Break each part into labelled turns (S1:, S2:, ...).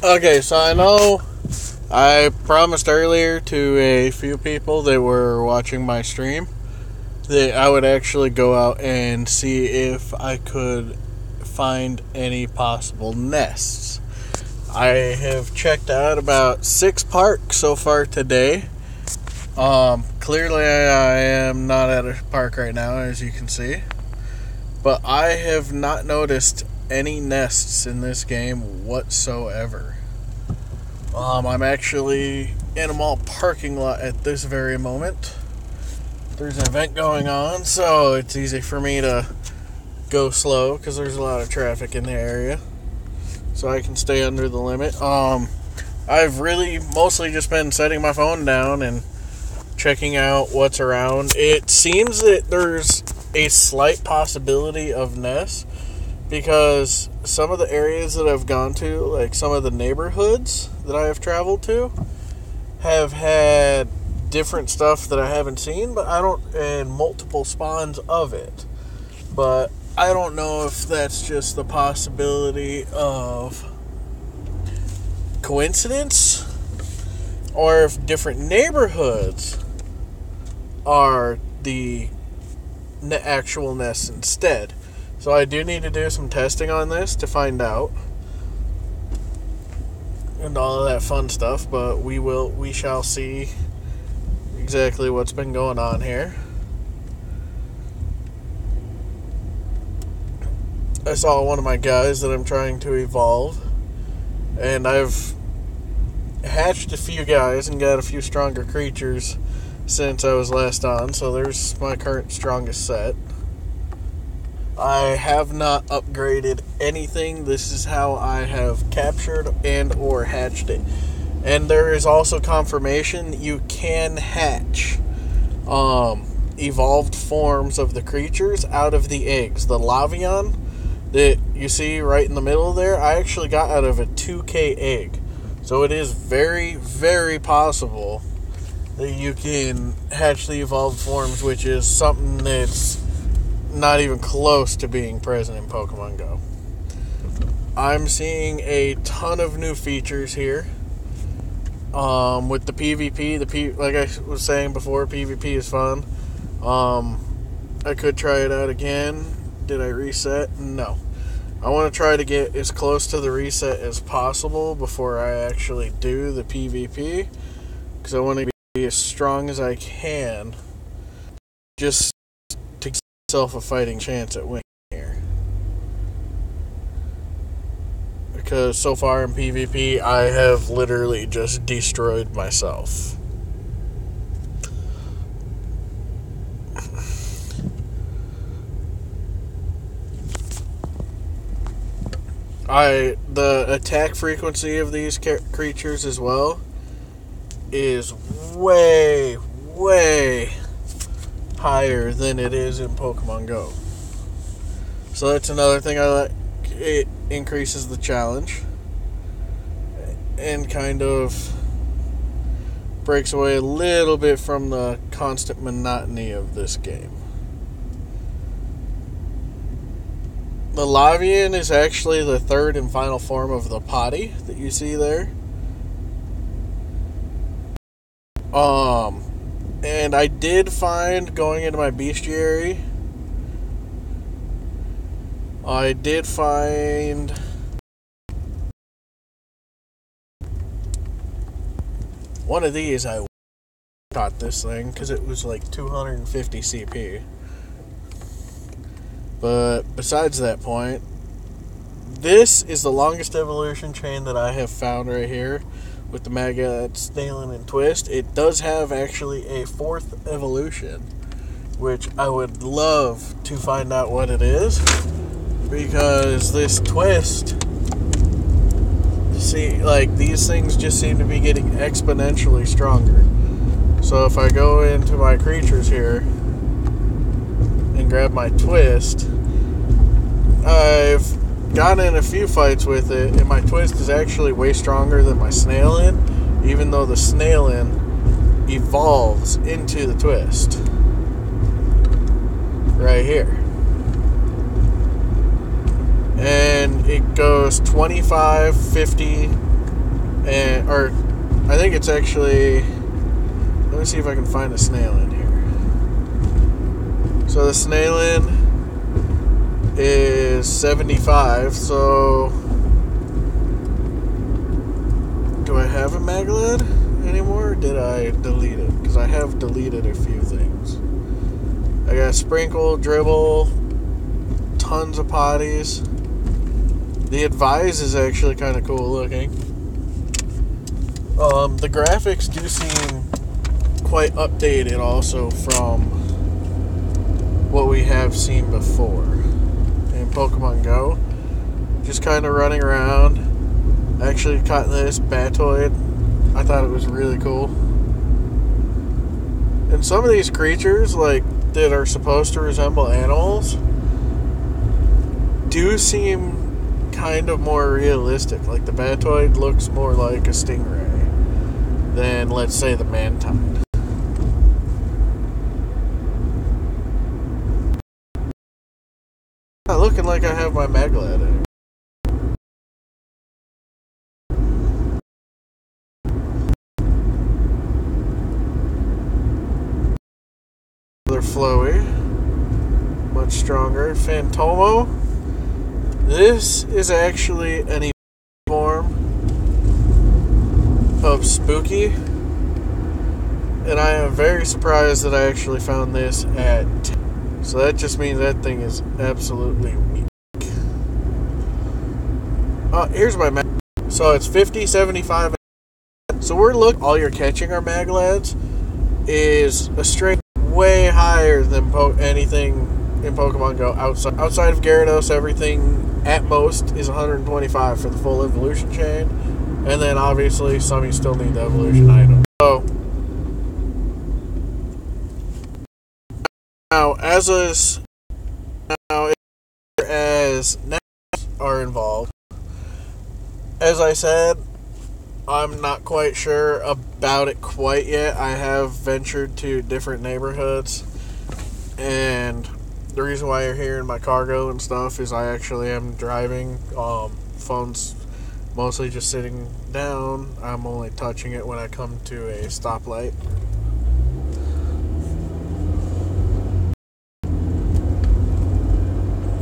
S1: Okay, so I know I promised earlier to a few people that were watching my stream that I would actually go out and see if I could find any possible nests. I have checked out about 6 parks so far today. Clearly I am not at a park right now, as you can see. But I have not noticed any nests in this game whatsoever. I'm actually in a mall parking lot at this very moment. There's an event going on, so it's easy for me to go slow because there's a lot of traffic in the area. So I can stay under the limit. I've really mostly just been setting my phone down and checking out what's around. It seems that there's a slight possibility of nests because some of the areas that I've gone to, like some of the neighborhoods that I have traveled to, have had different stuff that I haven't seen, and multiple spawns of it. But I don't know if that's just the possibility of coincidence or if different neighborhoods are the actual nests instead. So I do need to do some testing on this to find out and all of that fun stuff, but we shall see exactly what's been going on here. I saw one of my guys that I'm trying to evolve, and I've hatched a few guys and got a few stronger creatures since I was last on, so there's my current strongest set. I have not upgraded anything. This is how I have captured and or hatched it. And there is also confirmation that you can hatch evolved forms of the creatures out of the eggs. The Lavion that you see right in the middle there, I actually got out of a 2K egg. So it is very, very possible that you can hatch the evolved forms, which is something that's not even close to being present in Pokemon Go. I'm seeing a ton of new features here. With the PvP, like I was saying before, PvP is fun. I could try it out again. Did I reset? No. I want to try to get as close to the reset as possible before I actually do the PvP, because I want to be as strong as I can, just to give myself a fighting chance at winning here. Because so far in PvP, I have literally just destroyed myself. The attack frequency of these creatures as well is way, way higher than it is in Pokemon Go. So that's another thing I like. It increases the challenge and kind of breaks away a little bit from the constant monotony of this game. The Lavian is actually the third and final form of the potty that you see there. And I did find, going into my bestiary, I did find one of these. I caught this thing because it was like 250 CP. But besides that point, this is the longest evolution chain that I have found right here with the Maggot, Snailin, and Twist. It does have actually a fourth evolution, which I would love to find out what it is, because this Twist, see, like, these things just seem to be getting exponentially stronger. So if I go into my creatures here and grab my Twist, I've gotten in a few fights with it, and my Twist is actually way stronger than my Snailin, even though the Snailin evolves into the Twist right here. And it goes 25, 50, or I think it's actually, let me see if I can find a snail in here. So the snail in is 75, so do I have a Maglad anymore, or did I delete it? Because I have deleted a few things. I got Sprinkle, Dribble, tons of potties. The Advise is actually kind of cool looking. The graphics do seem quite updated also from what we have seen before in Pokemon Go. Just kind of running around. I actually caught this Batoid. I thought it was really cool. And some of these creatures, like, that are supposed to resemble animals do seem kind of more realistic. Like the Batoid looks more like a stingray than, let's say, the Mantine. Not looking like I have my Maglad in. Another Flowy, much stronger. Phantomo. This is actually an form of Spooky, and I am very surprised that I actually found this at 10. So that just means that thing is absolutely weak. Here's my Mag. So it's 50, 75. So we're looking, all you're catching our Maglads is a straight way higher than anything in Pokemon Go outside of Gyarados. Everything at most is 125 for the full evolution chain, and then obviously some you still need the evolution item. So now as next are involved, as I said, I'm not quite sure about it quite yet. I have ventured to different neighborhoods, and the reason why you're hearing my cargo and stuff is I actually am driving. Phone's mostly just sitting down. I'm only touching it when I come to a stoplight.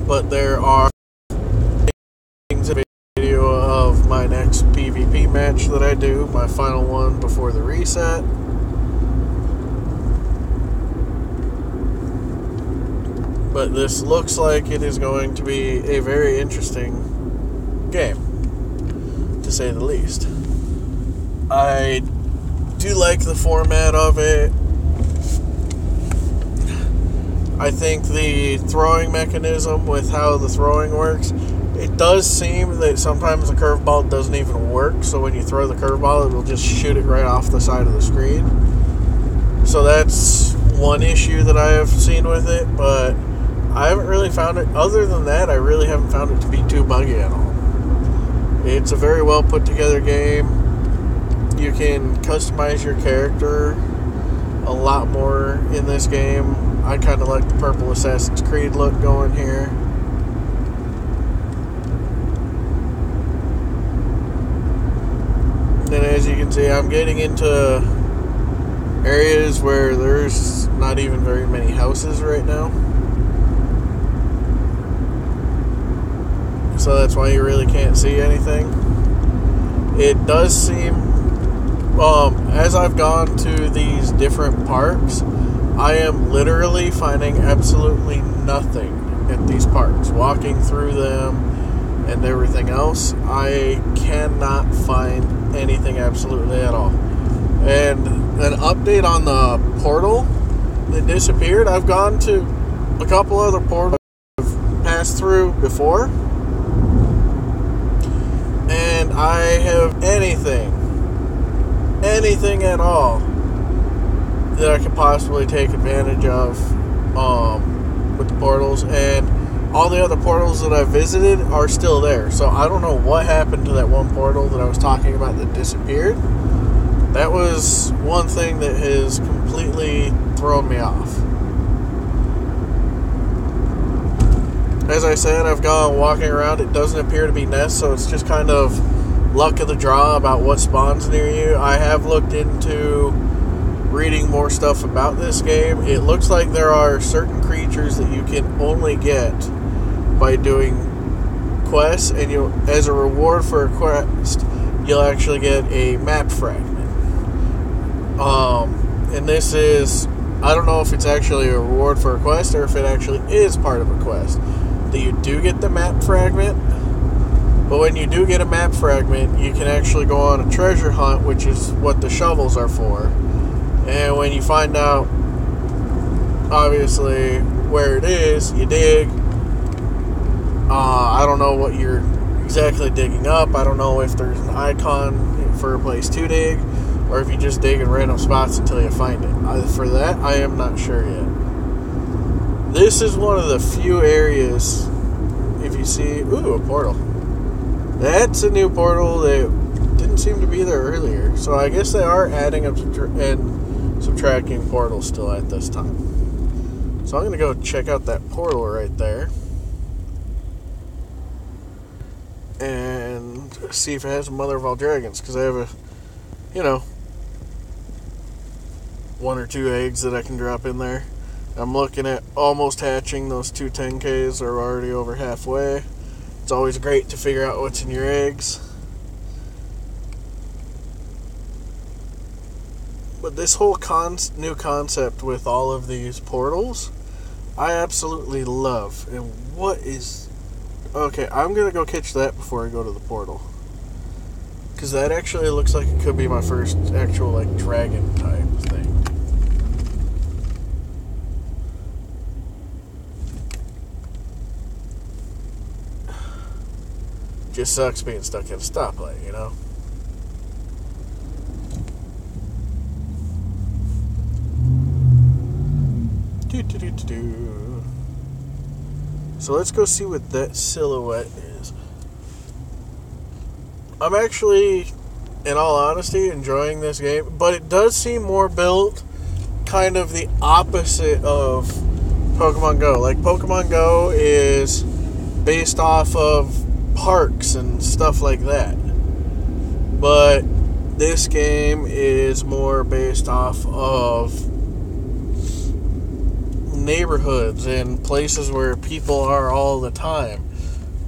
S1: But there are things, a video of my next PvP match that I do, my final one before the reset. But this looks like it is going to be a very interesting game, to say the least. I do like the format of it. I think the throwing mechanism with how the throwing works, it does seem that sometimes the curveball doesn't even work, so when you throw the curveball, it will just shoot it right off the side of the screen. So that's one issue that I have seen with it, but I haven't really found it, other than that, I really haven't found it to be too buggy at all. It's a very well put together game. You can customize your character a lot more in this game. I kind of like the purple Assassin's Creed look going here. And as you can see, I'm getting into areas where there's not even very many houses right now. So that's why you really can't see anything. It does seem, as I've gone to these different parks, I am literally finding absolutely nothing at these parks. Walking through them and everything else, I cannot find anything absolutely at all. And an update on the portal that disappeared, I've gone to a couple other portals I've passed through before, and I have anything at all that I could possibly take advantage of with the portals, and all the other portals that I've visited are still there. So I don't know what happened to that one portal that I was talking about that disappeared. That was one thing that has completely thrown me off. As I said, I've gone walking around. It doesn't appear to be nests, so it's just kind of luck of the draw about what spawns near you. I have looked into reading more stuff about this game. It looks like there are certain creatures that you can only get by doing quests, and you, as a reward for a quest, you'll actually get a map fragment. And this is, I don't know if it's actually a reward for a quest or if it actually is part of a quest. That you do get the map fragment, but when you do get a map fragment, you can actually go on a treasure hunt, which is what the shovels are for. And when you find out, obviously, where it is, you dig. I don't know what you're exactly digging up. I don't know if there's an icon for a place to dig, or if you just dig in random spots until you find it. For that, I am not sure yet. This is one of the few areas, if you see, ooh, a portal. That's a new portal that didn't seem to be there earlier. So I guess they are adding up and subtracting portals still at this time. So I'm going to go check out that portal right there. And see if it has a mother of all dragons. Because I have a, you know, 1 or 2 eggs that I can drop in there. I'm looking at almost hatching. Those 2 10Ks are already over halfway. It's always great to figure out what's in your eggs. But this whole new concept with all of these portals, I absolutely love. And what is... Okay, I'm going to go catch that before I go to the portal. Because that actually looks like it could be my first actual, like, dragon type thing. Just sucks being stuck at a stoplight, you know? So let's go see what that silhouette is. I'm actually, in all honesty, enjoying this game, but it does seem more built kind of the opposite of Pokemon Go. Like, Pokemon Go is based off of parks and stuff like that. But this game is more based off of neighborhoods and places where people are all the time.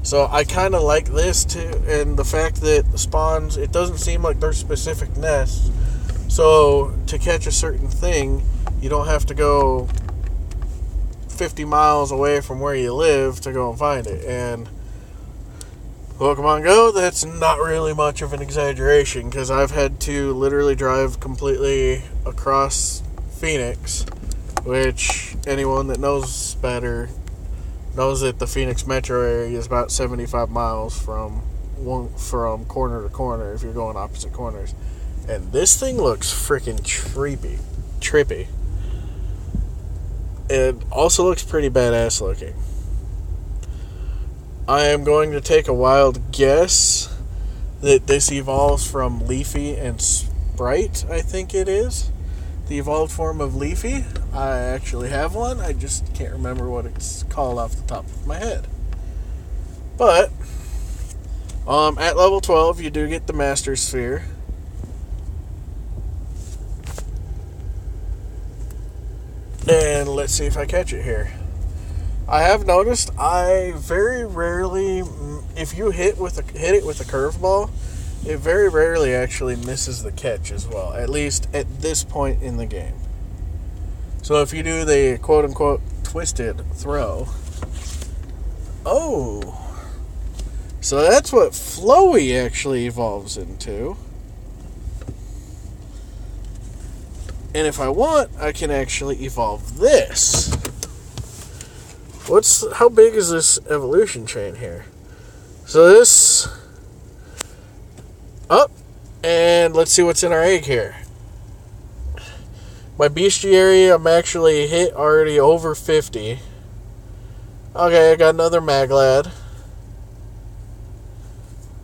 S1: So I kind of like this too, and the fact that the spawns, it doesn't seem like they're specific nests. So to catch a certain thing, you don't have to go 50 miles away from where you live to go and find it. And Pokemon Go, that's not really much of an exaggeration, because I've had to literally drive completely across Phoenix, which anyone that knows better knows that the Phoenix metro area is about 75 miles from corner to corner if you're going opposite corners. And this thing looks freaking trippy. It also looks pretty badass looking. I am going to take a wild guess that this evolves from Leafy and Sprite, I think it is. The evolved form of Leafy. I actually have one. I just can't remember what it's called off the top of my head. But, at level 12, you do get the Master Sphere. And let's see if I catch it here. I have noticed I very rarely, if you hit it with a curveball, it very rarely actually misses the catch as well, at least at this point in the game. So if you do the quote-unquote twisted throw, oh, so that's what Flowy actually evolves into. And if I want, I can actually evolve this. How big is this evolution chain here? So this, up, and let's see what's in our egg here. My bestiary, I'm actually hit already over 50. Okay, I got another Maglad.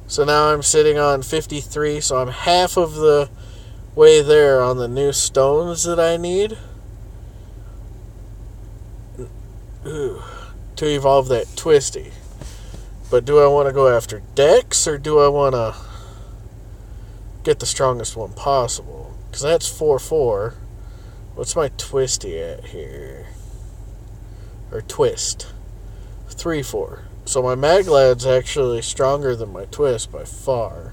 S1: So now I'm sitting on 53, so I'm half of the way there on the new stones that I need. Ooh, to evolve that Twisty. But do I want to go after Dex, or do I want to... get the strongest one possible. Because that's 4-4. What's my twisty at here? Or twist. 3-4. So my Maglad's actually stronger than my twist by far.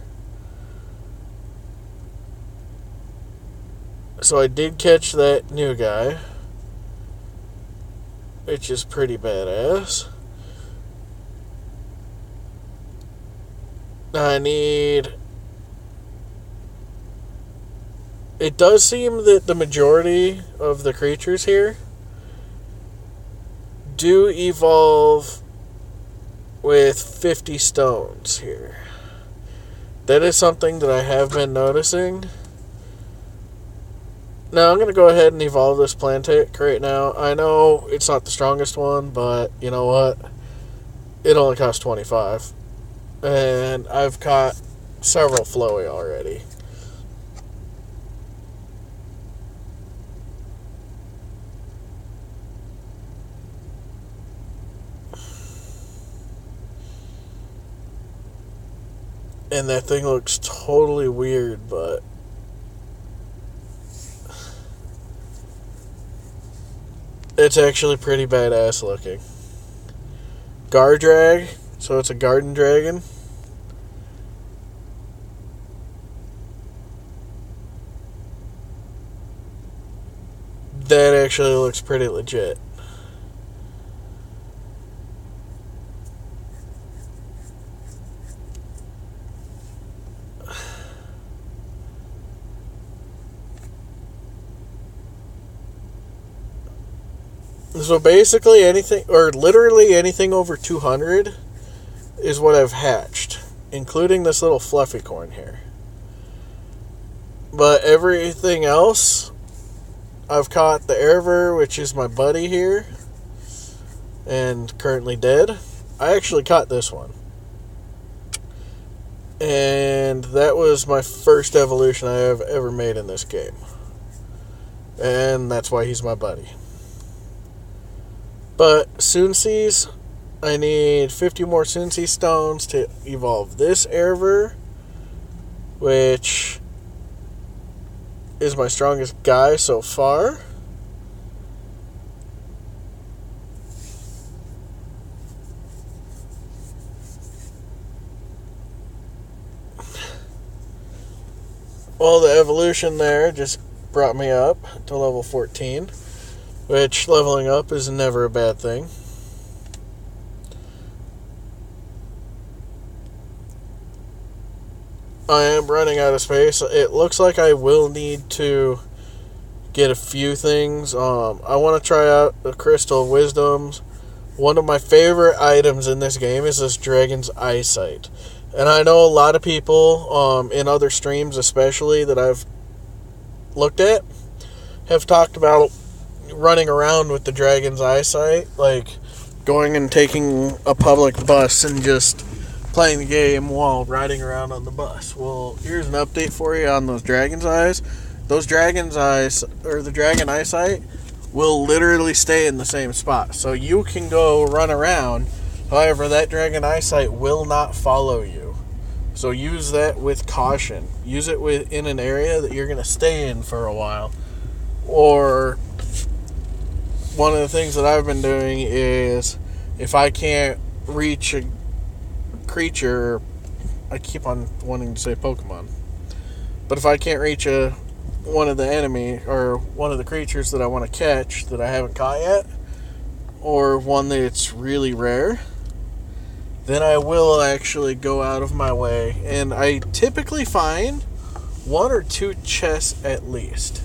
S1: So I did catch that new guy, which is pretty badass. I need... It does seem that the majority of the creatures here do evolve with 50 stones here. That is something that I have been noticing. Now, I'm going to go ahead and evolve this Plantic right now. I know it's not the strongest one, but you know what? It only costs 25. And I've caught several Flowy already. And that thing looks totally weird, but it's actually pretty badass looking. Gardrag, so it's a garden dragon. That actually looks pretty legit. So basically anything, or literally anything over 200 is what I've hatched, including this little fluffy corn here. But everything else, I've caught the Airver, which is my buddy here, and currently dead. I actually caught this one. And that was my first evolution I have ever made in this game. And that's why he's my buddy. But Soonseas, I need 50 more Soonsea stones to evolve this Airver, which is my strongest guy so far. Well, the evolution there just brought me up to level 14. Which, leveling up is never a bad thing. I am running out of space. It looks like I will need to get a few things. I want to try out the Crystal of Wisdoms. One of my favorite items in this game is this Dragon's Eyesight. And I know a lot of people, in other streams especially, that I've looked at, have talked about running around with the Dragon's Eyesight, like going and taking a public bus and just playing the game while riding around on the bus. Well, here's an update for you on those Dragon's Eyes. Those Dragon's Eyes, or the Dragon Eyesight, will literally stay in the same spot. So you can go run around, however, that Dragon Eyesight will not follow you. So use that with caution. Use it in an area that you're going to stay in for a while. Or one of the things that I've been doing is, if I can't reach a creature, I keep on wanting to say Pokemon, but if I can't reach one of the enemy, or one of the creatures that I want to catch that I haven't caught yet, or one that's really rare, then I will actually go out of my way, and I typically find 1 or 2 chests at least.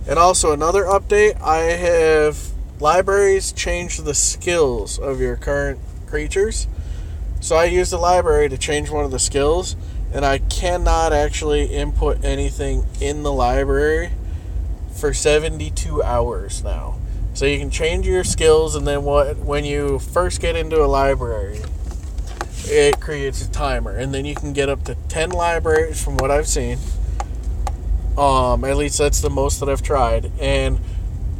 S1: And also another update, I have libraries change the skills of your current creatures. So I use the library to change one of the skills, and I cannot actually input anything in the library for 72 hours now. So you can change your skills, and then when you first get into a library, it creates a timer, and then you can get up to 10 libraries from what I've seen. At least that's the most that I've tried, and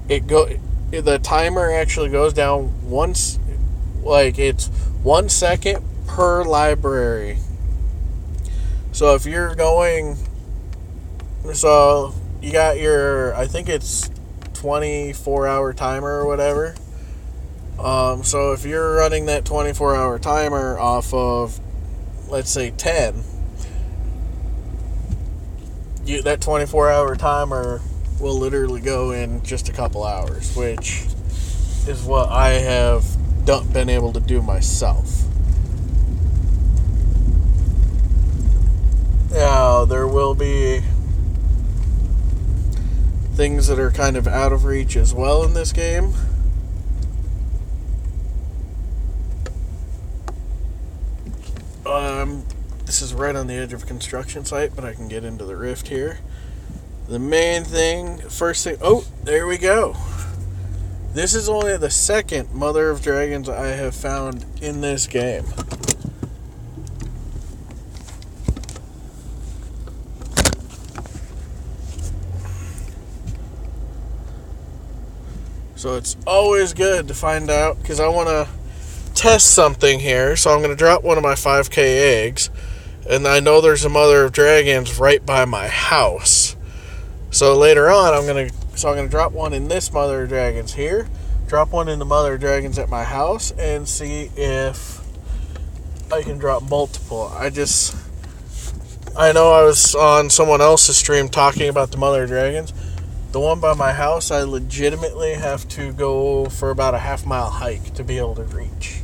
S1: the timer actually goes down once, like it's 1 second per library. So if you're going So you got your, I think it's 24-hour timer or whatever. So if you're running that 24-hour timer off of, let's say, 10, that 24-hour timer will literally go in just a couple hours, which is what I have been able to do myself. Now, there will be things that are kind of out of reach as well in this game. This is right on the edge of a construction site, but I can get into the rift here. The main thing, first thing, oh, there we go. This is only the second Mother of Dragons I have found in this game. So it's always good to find out, because I want to test something here. So I'm going to drop one of my 5K eggs, and I know there's a Mother of Dragons right by my house. So later on, I'm going to drop one in this Mother of Dragons here, drop one in the Mother of Dragons at my house, and see if I can drop multiple. I know I was on someone else's stream talking about the Mother of Dragons. The one by my house, I legitimately have to go for about a half-mile hike to be able to reach.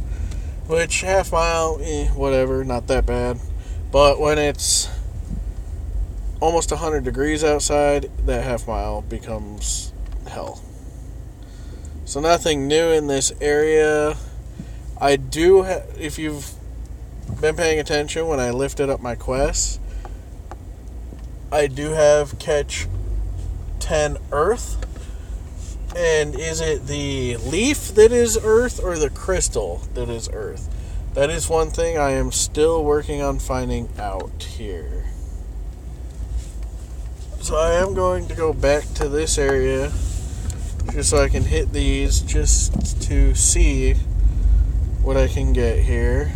S1: Which, half-mile, whatever, not that bad. But when it's almost 100 degrees outside, that half-mile becomes hell. So nothing new in this area. I do, if you've been paying attention when I lifted up my quests, I do have catch 10 earth. And is it the leaf that is earth or the crystal that is earth? That is one thing I am still working on finding out here. So I am going to go back to this area just so I can hit these just to see what I can get here.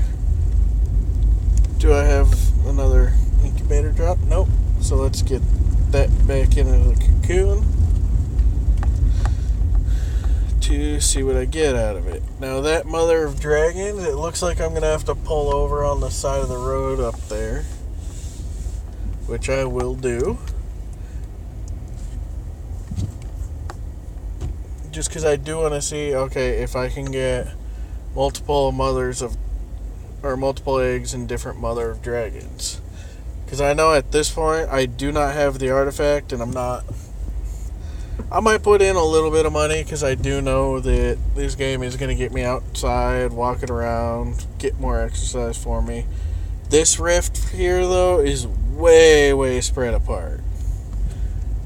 S1: Do I have another incubator drop? Nope. So let's get that back into the cocoon to see what I get out of it. Now that Mother of Dragons, it looks like I'm going to have to pull over on the side of the road up there, which I will do. Just because I do want to see, okay, if I can get multiple multiple eggs in different Mother of Dragons. Because I know at this point, I do not have the artifact, and I might put in a little bit of money, because I do know that this game is going to get me outside, walking around, get more exercise for me. This rift here, though, is way, way spread apart,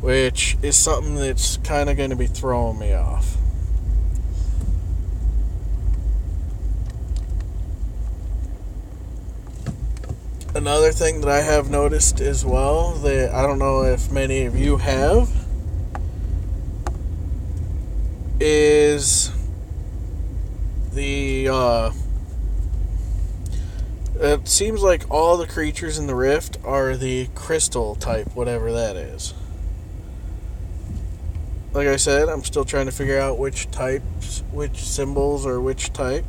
S1: which is something that's kind of going to be throwing me off. Another thing that I have noticed as well, that I don't know if many of you have, is it seems like all the creatures in the rift are the crystal type, whatever that is. Like I said, I'm still trying to figure out which types, which symbols are which type.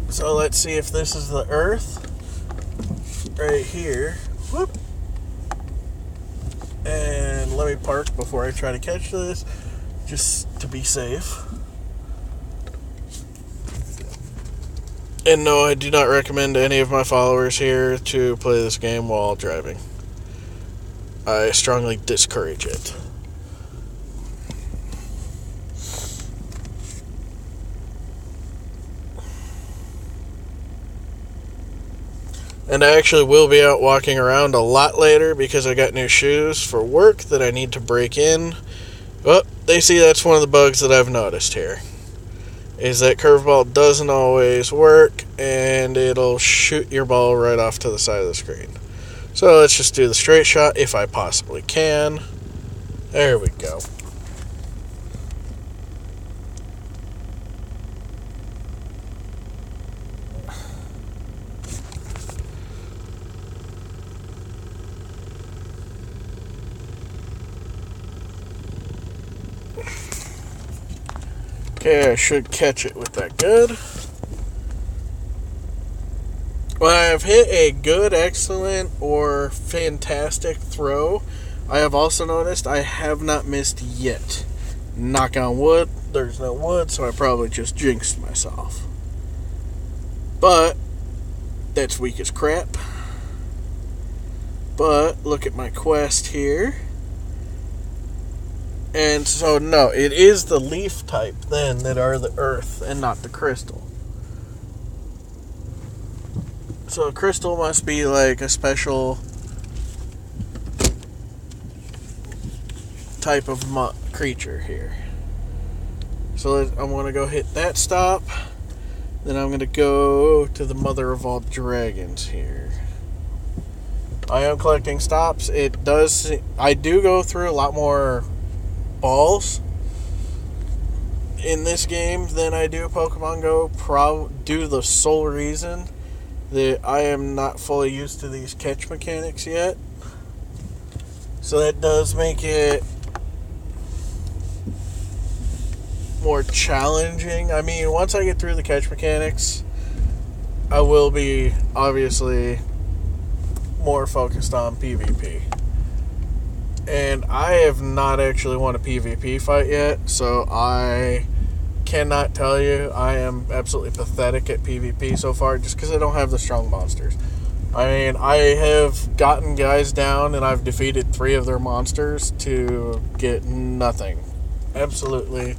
S1: So let's see if this is the earth right here. Whoop. And let me park before I try to catch this, just to be safe. And no, I do not recommend any of my followers here to play this game while driving. I strongly discourage it. And I actually will be out walking around a lot later because I got new shoes for work that I need to break in. But they see that's one of the bugs that I've noticed here, is that curveball doesn't always work, and it'll shoot your ball right off to the side of the screen. So let's just do the straight shot if I possibly can. There we go. Okay, I should catch it with that good. When I have hit a good, excellent, or fantastic throw, I have also noticed I have not missed yet. Knock on wood, there's no wood, so I probably just jinxed myself. But that's weak as crap. But look at my quest here. And so, no, it is the leaf type then that are the earth and not the crystal. So a crystal must be like a special type of creature here. So I'm going to go hit that stop. Then I'm going to go to the mother of all dragons here. I am collecting stops. I do go through a lot more balls in this game than I do Pokemon Go, due to the sole reason that I am not fully used to these catch mechanics yet. So that does make it more challenging. I mean, once I get through the catch mechanics, I will be obviously more focused on PvP. And I have not actually won a PvP fight yet, so I cannot tell you. I am absolutely pathetic at PvP so far just because I don't have the strong monsters. I mean, I have gotten guys down and I've defeated 3 of their monsters to get nothing. Absolutely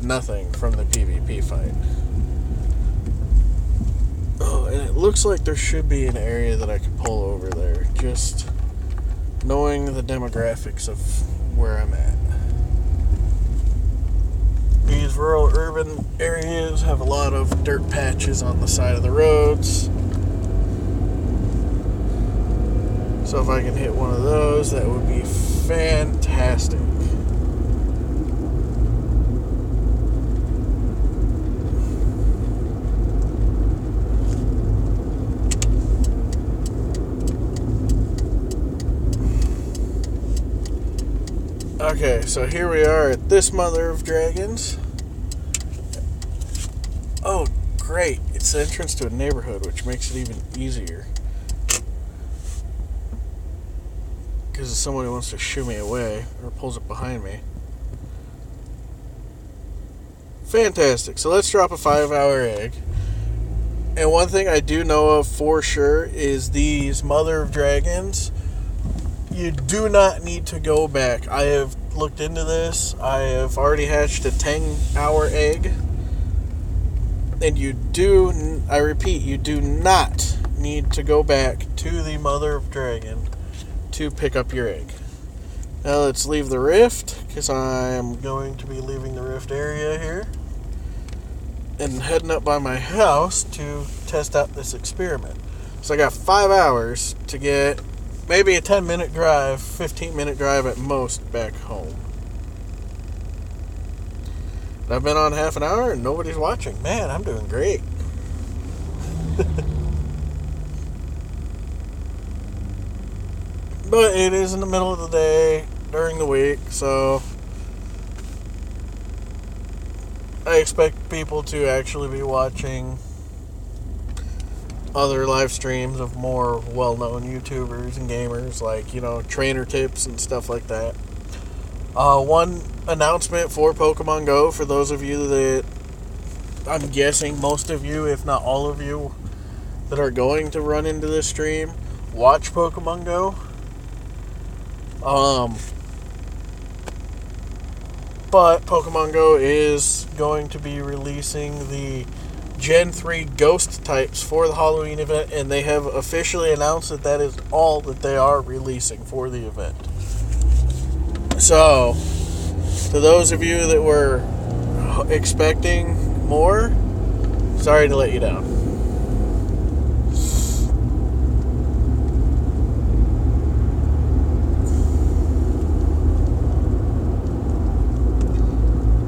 S1: nothing from the PvP fight. Oh, and it looks like there should be an area that I can pull over there. Just knowing the demographics of where I'm at. These rural urban areas have a lot of dirt patches on the side of the roads. So if I can hit one of those, that would be fantastic. Okay, so here we are at this mother of dragons. Oh, great. It's the entrance to a neighborhood, which makes it even easier. Because if somebody wants to shoo me away, or pulls up behind me. Fantastic. So let's drop a 5-hour egg. And one thing I do know of for sure is these mother of dragons, you do not need to go back. I have looked into this. I have already hatched a 10-hour egg. And I repeat, you do not need to go back to the mother of dragon to pick up your egg. Now let's leave the rift, because I am going to be leaving the rift area here and heading up by my house to test out this experiment. So I got 5 hours to get maybe a 10-minute drive, 15-minute drive at most back home. And I've been on half an hour and nobody's watching. Man, I'm doing great. But it is in the middle of the day during the week, so I expect people to actually be watching other live streams of more well-known YouTubers and gamers, like, trainer tips and stuff like that. One announcement for Pokemon Go, for those of you that, I'm guessing most of you, if not all of you, that are going to run into this stream, watch Pokemon Go. But Pokemon Go is going to be releasing the Gen 3 Ghost types for the Halloween event, and they have officially announced that that is all that they are releasing for the event. So, to those of you that were expecting more, sorry to let you down.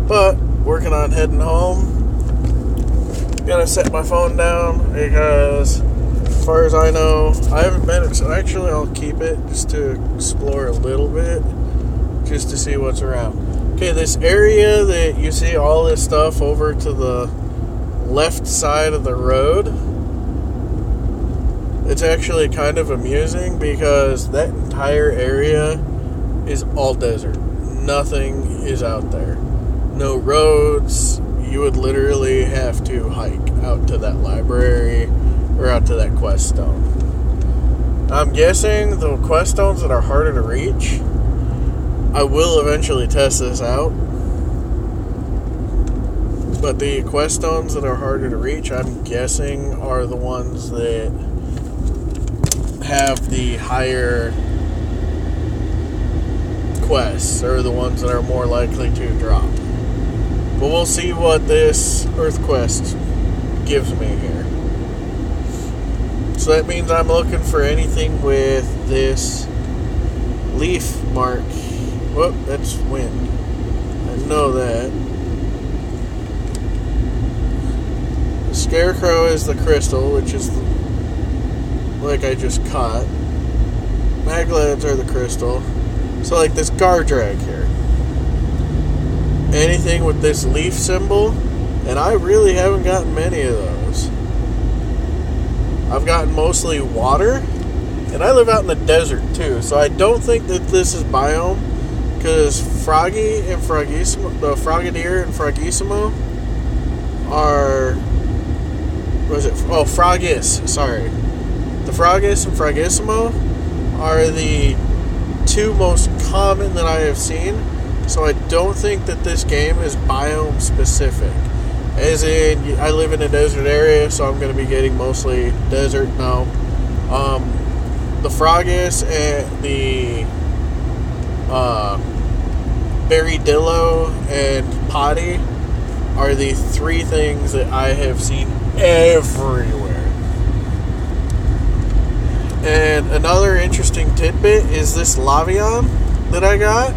S1: But, working on heading home. Gonna set my phone down because, as far as I know, I haven't been. So actually, I'll keep it just to explore a little bit, just to see what's around. Okay, this area that you see all this stuff over to the left side of the road, it's actually kind of amusing because that entire area is all desert. Nothing is out there. No roads. You would literally have to hike out to that library or out to that quest stone. I'm guessing the quest stones that are harder to reach, I will eventually test this out. But the quest stones that are harder to reach, I'm guessing, are the ones that have the higher quests, or the ones that are more likely to drop. But we'll see what this Earth quest gives me here. So that means I'm looking for anything with this leaf mark. Whoop, that's wind. I know that. The scarecrow is the crystal, which is like I just caught. Maglads are the crystal. So like this Gardrag here. Anything with this leaf symbol, and I really haven't gotten many of those. I've gotten mostly water, and I live out in the desert too, so I don't think that this is biome, because Froggy and Frogissimo, the Frogadier and Frogissimo are, what is it? Oh, Frogis, sorry. The Frogis and Frogissimo are the two most common that I have seen, so I don't think that this game is biome specific. As in, I live in a desert area, so I'm going to be getting mostly desert. No. The Frogis and the Berrydillo and Potty are the three things that I have seen everywhere. And another interesting tidbit is this Lavion that I got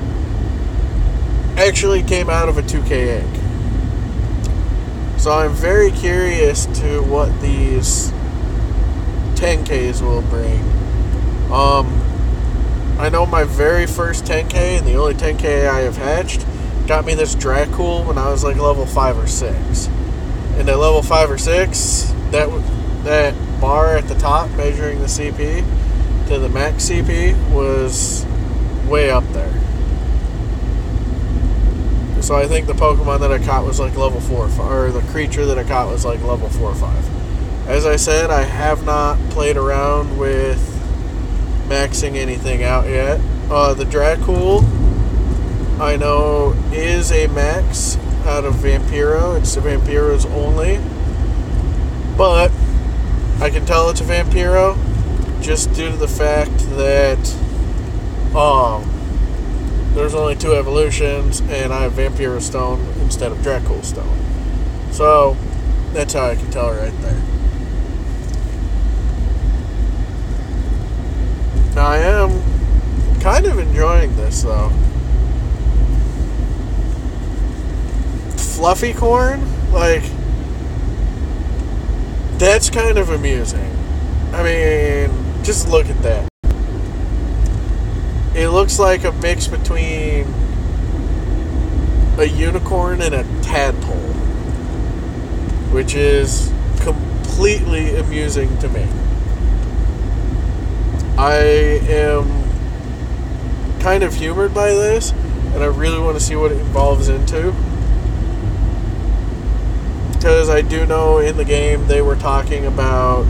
S1: actually came out of a 2K egg. So I'm very curious to what these 10Ks will bring. I know my very first 10K and the only 10K I have hatched got me this Dracul when I was like level 5 or 6. And at level 5 or 6, that bar at the top measuring the CP to the max CP was way up there. So I think the Pokemon that I caught was like level 4 or the creature that I caught was like level 4 or 5. As I said, I have not played around with maxing anything out yet. The Dracul, I know, is a max out of Vampiro. It's the Vampiros only. But I can tell it's a Vampiro just due to the fact that there's only 2 evolutions and I have Vampiro Stone instead of Dracul Stone. So that's how I can tell right there. Now I am kind of enjoying this though. Fluffy corn, like, that's kind of amusing. I mean, just look at that. It looks like a mix between a unicorn and a tadpole, which is completely amusing to me. I am kind of humored by this, and I really want to see what it evolves into. Because I do know in the game they were talking about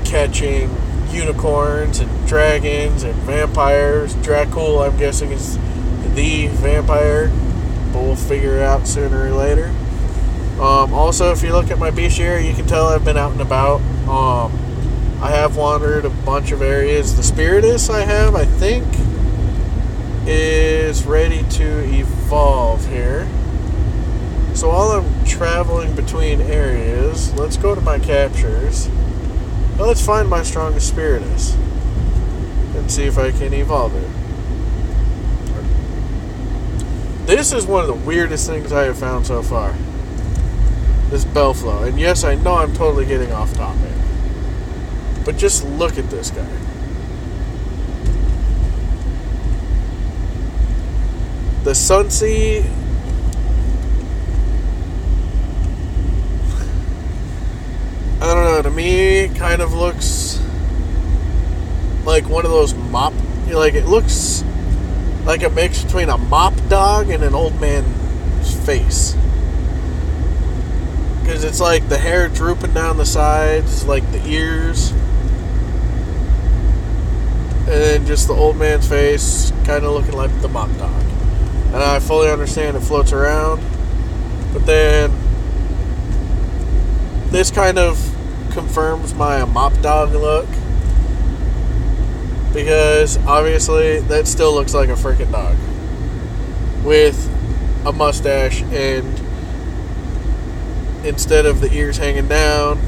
S1: catching unicorns and dragons and vampires. Dracul, I'm guessing, is the vampire, but we'll figure it out sooner or later. Also, if you look at my bestiary, you can tell I've been out and about. I have wandered a bunch of areas. The Spiritus I think, is ready to evolve here. So while I'm traveling between areas, let's go to my captures. Well, let's find my strongest Spiritus and see if I can evolve it. This is one of the weirdest things I have found so far. This Bellflow. And yes, I know I'm totally getting off topic. But just look at this guy. The Sunsea, I don't know, to me, kind of looks like one of those mop, like it looks like a mix between a mop dog and an old man's face. Because it's like the hair drooping down the sides, like the ears. And then just the old man's face, kind of looking like the mop dog. And I fully understand it floats around. But then, this kind of confirms my mop dog look. Because, obviously, that still looks like a freaking dog. With a mustache and instead of the ears hanging down,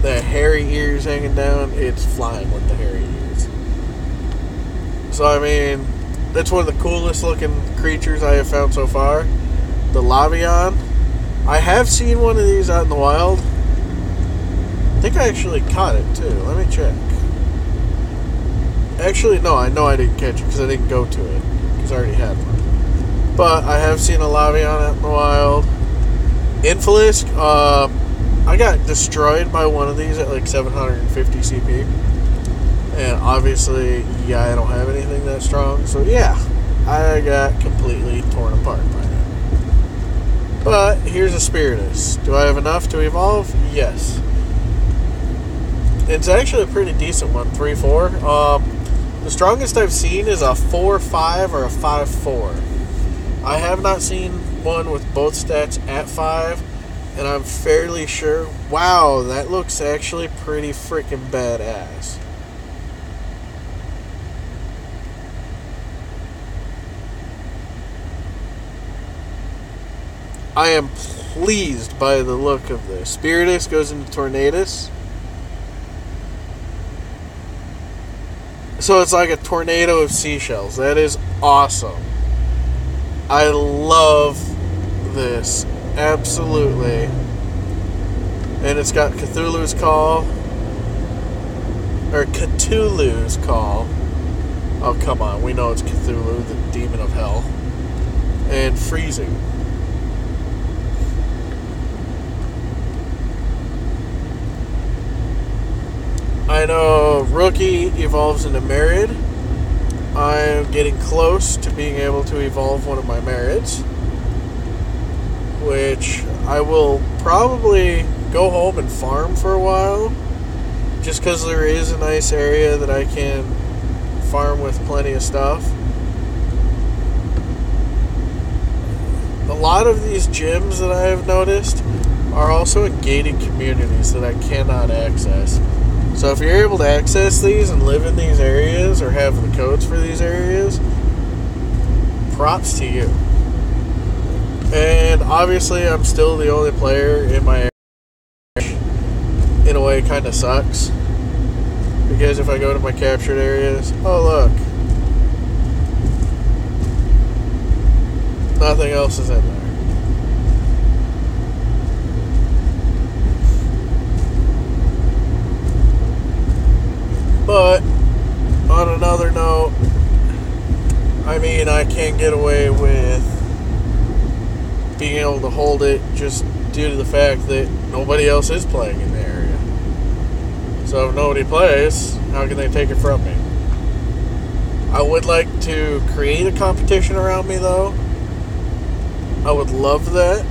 S1: the hairy ears hanging down, it's flying with the hairy ears. So, I mean, that's one of the coolest looking creatures I have found so far. The Lavion. I have seen one of these out in the wild. I think I actually caught it too. Let me check. Actually, no, I know I didn't catch it because I didn't go to it. Because I already had one. But I have seen a Lavion out in the wild. Infelisk, I got destroyed by one of these at like 750 CP. And obviously, yeah, I don't have anything that strong. So yeah, I got completely torn apart by it. But here's a Spiritus. Do I have enough to evolve? Yes. It's actually a pretty decent one, 3-4. The strongest I've seen is a 4-5 or a 5-4. I have not seen one with both stats at 5, and I'm fairly sure, wow, that looks actually pretty freaking badass. I am pleased by the look of this. Spiritus goes into Tornadus. So it's like a tornado of seashells. That is awesome. I love this. Absolutely. And it's got Cthulhu's Call. Or Cthulhu's Call. Oh, come on. We know it's Cthulhu, the demon of hell. And Freezing. I know Rookie evolves into Merid. I'm getting close to being able to evolve one of my Merids, which I will probably go home and farm for a while, just because there is a nice area that I can farm with plenty of stuff. A lot of these gyms that I have noticed are also in gated communities that I cannot access. So if you're able to access these and live in these areas or have the codes for these areas, props to you. And obviously I'm still the only player in my area. In a way, it kind of sucks. Because if I go to my captured areas, oh look, nothing else is in there. But, on another note, I mean, I can't get away with being able to hold it just due to the fact that nobody else is playing in the area. So if nobody plays, how can they take it from me? I would like to create a competition around me, though. I would love that.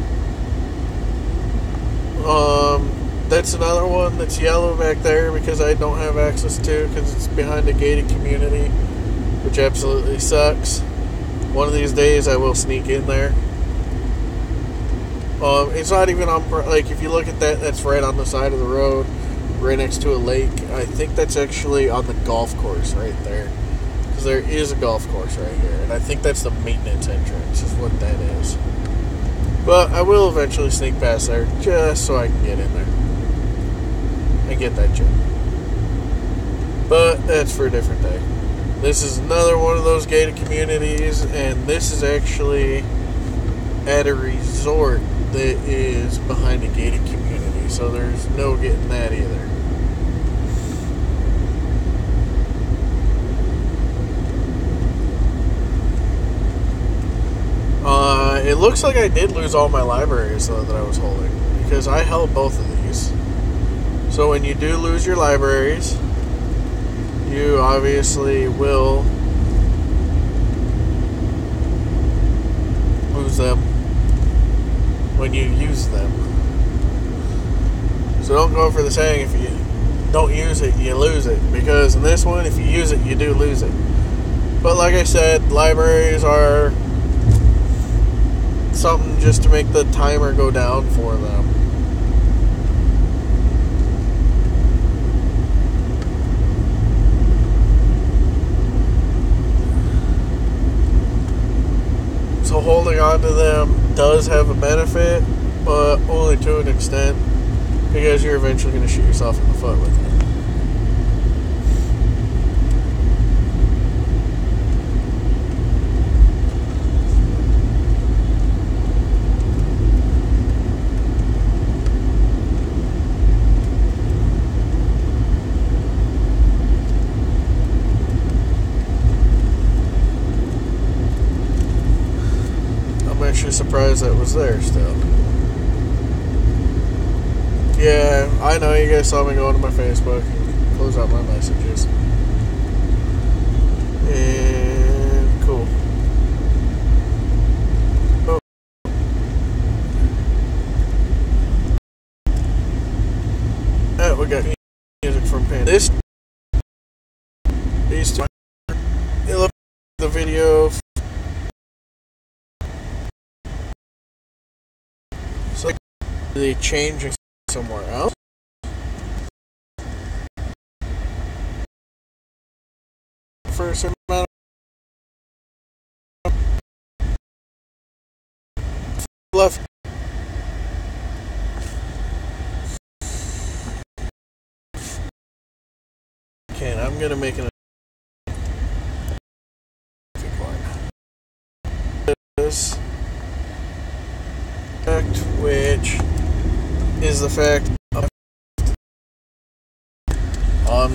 S1: That's another one that's yellow back there because I don't have access to because it's behind a gated community, which absolutely sucks. One of these days I will sneak in there. It's not even on, like, if you look at that, that's right on the side of the road, right next to a lake. I think that's actually on the golf course right there, because there is a golf course right here, and I think that's the maintenance entrance is what that is. But I will eventually sneak past there just so I can get in there and get that gem. But that's for a different day. This is another one of those gated communities, and this is actually at a resort that is behind a gated community, so there's no getting that either. looks like I did lose all my libraries, though, that I was holding. Because I held both of these. So when you do lose your libraries, you obviously will lose them when you use them. So don't go for the saying, if you don't use it, you lose it. Because in this one, if you use it, you do lose it. But like I said, libraries are something just to make the timer go down for them. So holding on to them does have a benefit, but only to an extent, because you're eventually going to shoot yourself in the foot with it. I'm actually surprised that was there still. Yeah, I know you guys saw me go onto my Facebook and close out my messages. And cool. Oh. We got music from Pan. These two. They look the video. So they changing somewhere else. For a certain amount of left. Okay, I'm gonna make an this fact, which is the fact of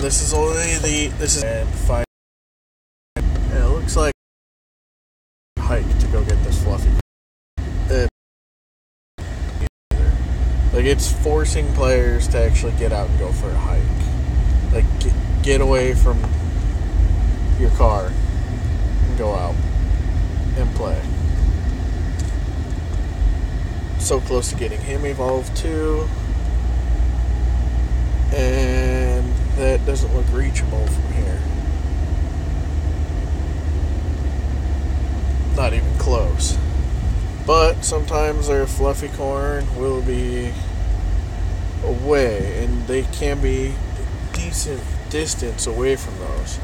S1: this is only this is and fine. Yeah, it looks like a hike to go get this fluffy. Like, it's forcing players to actually get out and go for a hike. Like, get away from your car and go out and play. So close to getting him evolved too, and that doesn't look reachable from here. Not even close. But sometimes their fluffy corn will be away, and they can be decent distance away from those.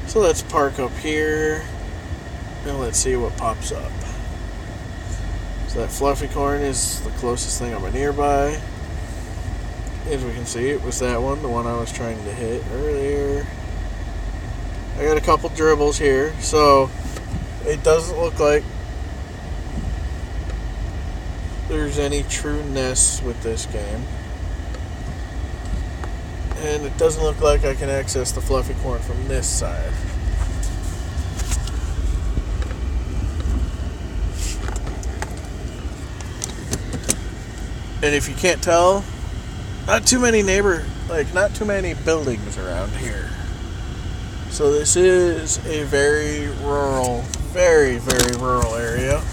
S1: So let's park up here and let's see what pops up. So that fluffy corn is the closest thing on my nearby. As we can see, it was that one, the one I was trying to hit earlier. I got a couple dribbles here, so it doesn't look like there's any true nests with this game. And it doesn't look like I can access the fluffy corn from this side. And if you can't tell, not too many buildings around here. So this is a very rural, very, very rural area.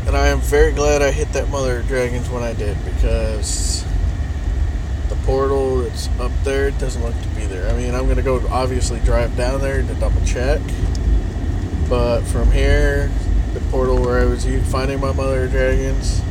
S1: And I am very glad I hit that mother of dragons when I did, because the portal that's up there doesn't look to be there. I mean, I'm going to go obviously drive down there to double check. But from here, the portal where I was finding my mother of dragons